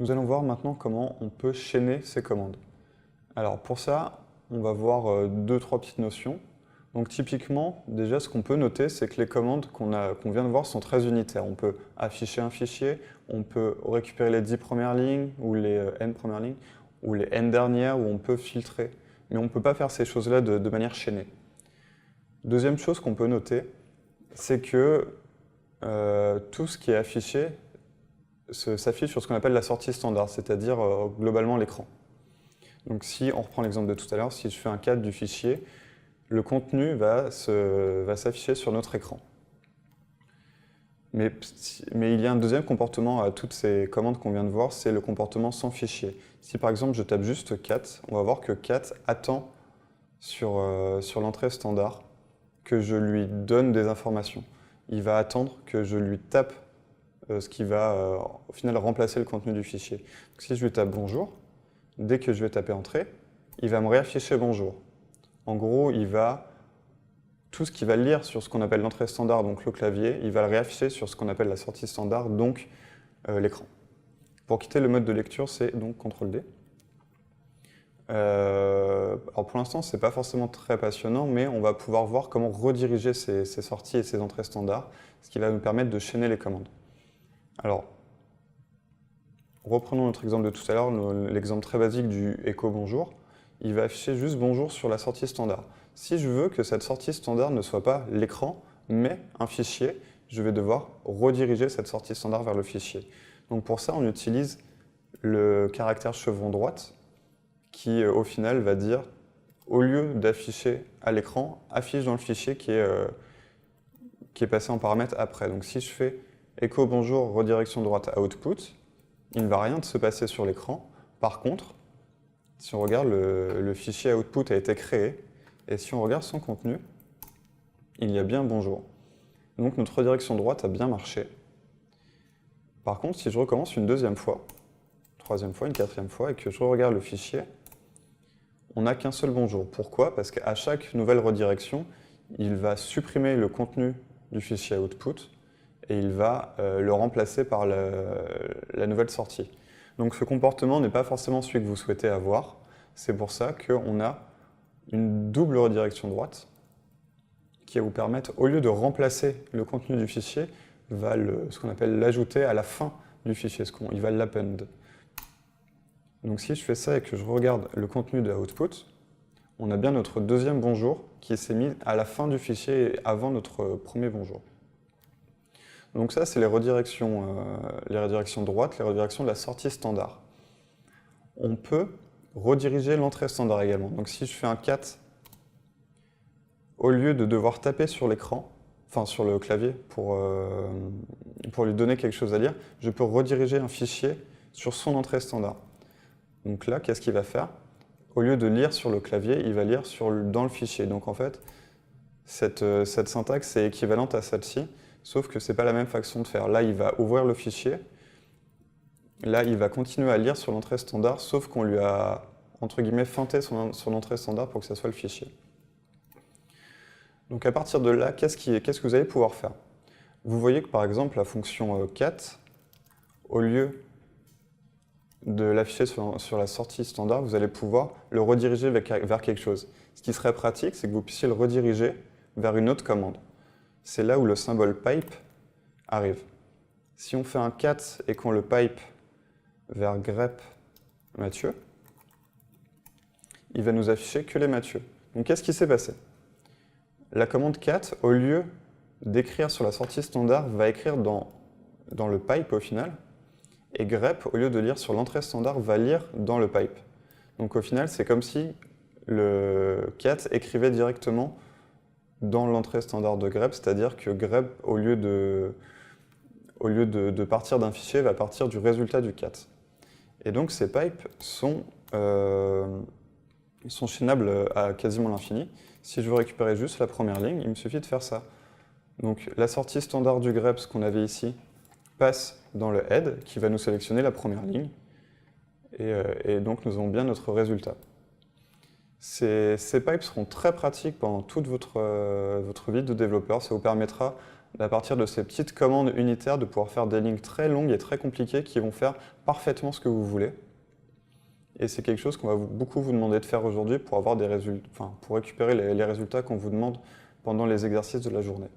Nous allons voir maintenant comment on peut chaîner ces commandes. Alors pour ça, on va voir trois petites notions. Donc typiquement, déjà ce qu'on peut noter, c'est que les commandes qu'on vient de voir sont très unitaires. On peut afficher un fichier, on peut récupérer les 10 premières lignes, ou les n premières lignes, ou les n dernières, ou on peut filtrer. Mais on ne peut pas faire ces choses-là de manière chaînée. Deuxième chose qu'on peut noter, c'est que tout ce qui est affiché s'affiche sur ce qu'on appelle la sortie standard, c'est-à-dire globalement l'écran. Donc si on reprend l'exemple de tout à l'heure, si je fais un cadre du fichier, le contenu va s'afficher sur notre écran. Mais il y a un deuxième comportement à toutes ces commandes qu'on vient de voir, c'est le comportement sans fichier. Si par exemple je tape juste cat, on va voir que cat attend sur l'entrée standard que je lui donne des informations. Il va attendre que je lui tape ce qui va au final remplacer le contenu du fichier. Donc, si je lui tape bonjour, dès que je vais taper entrée, il va me réafficher bonjour. En gros, tout ce qu'il va lire sur ce qu'on appelle l'entrée standard, donc le clavier, il va le réafficher sur ce qu'on appelle la sortie standard, donc l'écran. Pour quitter le mode de lecture, c'est donc CTRL-D. Alors pour l'instant, ce n'est pas forcément très passionnant, mais on va pouvoir voir comment rediriger ces sorties et ces entrées standards, ce qui va nous permettre de chaîner les commandes. Alors, reprenons notre exemple de tout à l'heure, l'exemple très basique du echo bonjour. Il va afficher juste bonjour sur la sortie standard. Si je veux que cette sortie standard ne soit pas l'écran, mais un fichier, je vais devoir rediriger cette sortie standard vers le fichier. Donc pour ça, on utilise le caractère chevron droite, qui au final va dire, au lieu d'afficher à l'écran, affiche dans le fichier qui est passé en paramètre après. Donc si je fais echo bonjour, redirection droite à output, il ne va rien se passer sur l'écran. Par contre, si on regarde, le fichier output a été créé, et si on regarde son contenu, il y a bien bonjour. Donc notre redirection droite a bien marché. Par contre, si je recommence une deuxième fois, troisième fois, une quatrième fois, et que je regarde le fichier, on n'a qu'un seul bonjour. Pourquoi? Parce qu'à chaque nouvelle redirection, il va supprimer le contenu du fichier output, et il va le remplacer par la nouvelle sortie. Donc ce comportement n'est pas forcément celui que vous souhaitez avoir. C'est pour ça qu'on a une double redirection droite qui va vous permettre, au lieu de remplacer le contenu du fichier, va ce qu'on appelle l'ajouter à la fin du fichier, il va l'append. Donc si je fais ça et que je regarde le contenu de output, on a bien notre deuxième bonjour qui s'est mis à la fin du fichier et avant notre premier bonjour. Donc ça, c'est les redirections droites, les redirections de la sortie standard. On peut rediriger l'entrée standard également. Donc si je fais un cat, au lieu de devoir taper sur l'écran, enfin sur le clavier pour lui donner quelque chose à lire, je peux rediriger un fichier sur son entrée standard. Donc là, qu'est-ce qu'il va faire? Au lieu de lire sur le clavier, il va lire dans le fichier. Donc en fait, cette syntaxe est équivalente à celle-ci, sauf que ce n'est pas la même façon de faire. Là, il va ouvrir le fichier. Là, il va continuer à lire sur l'entrée standard, sauf qu'on lui a, entre guillemets, feinté son entrée standard pour que ça soit le fichier. Donc à partir de là, qu'est-ce que vous allez pouvoir faire? Vous voyez que par exemple, la fonction cat, au lieu de l'afficher sur la sortie standard, vous allez pouvoir le rediriger vers quelque chose. Ce qui serait pratique, c'est que vous puissiez le rediriger vers une autre commande. C'est là où le symbole pipe arrive. Si on fait un cat et qu'on le pipe vers grep Mathieu, il va nous afficher que les Mathieu. Donc qu'est-ce qui s'est passé? La commande cat, au lieu d'écrire sur la sortie standard, va écrire dans le pipe au final, et grep, au lieu de lire sur l'entrée standard, va lire dans le pipe. Donc au final, c'est comme si le cat écrivait directement dans l'entrée standard de grep, c'est-à-dire que grep, au lieu de partir d'un fichier, va partir du résultat du cat. Et donc ces pipes sont chaînables à quasiment l'infini. Si je veux récupérer juste la première ligne, il me suffit de faire ça. Donc la sortie standard du grep, ce qu'on avait ici, passe dans le head, qui va nous sélectionner la première ligne. Et donc nous avons bien notre résultat. Ces pipes seront très pratiques pendant toute votre vie de développeur. Ça vous permettra, à partir de ces petites commandes unitaires, de pouvoir faire des lignes très longues et très compliquées qui vont faire parfaitement ce que vous voulez. Et c'est quelque chose qu'on va beaucoup vous demander de faire aujourd'hui pour avoir des résultats, pour récupérer les résultats qu'on vous demande pendant les exercices de la journée.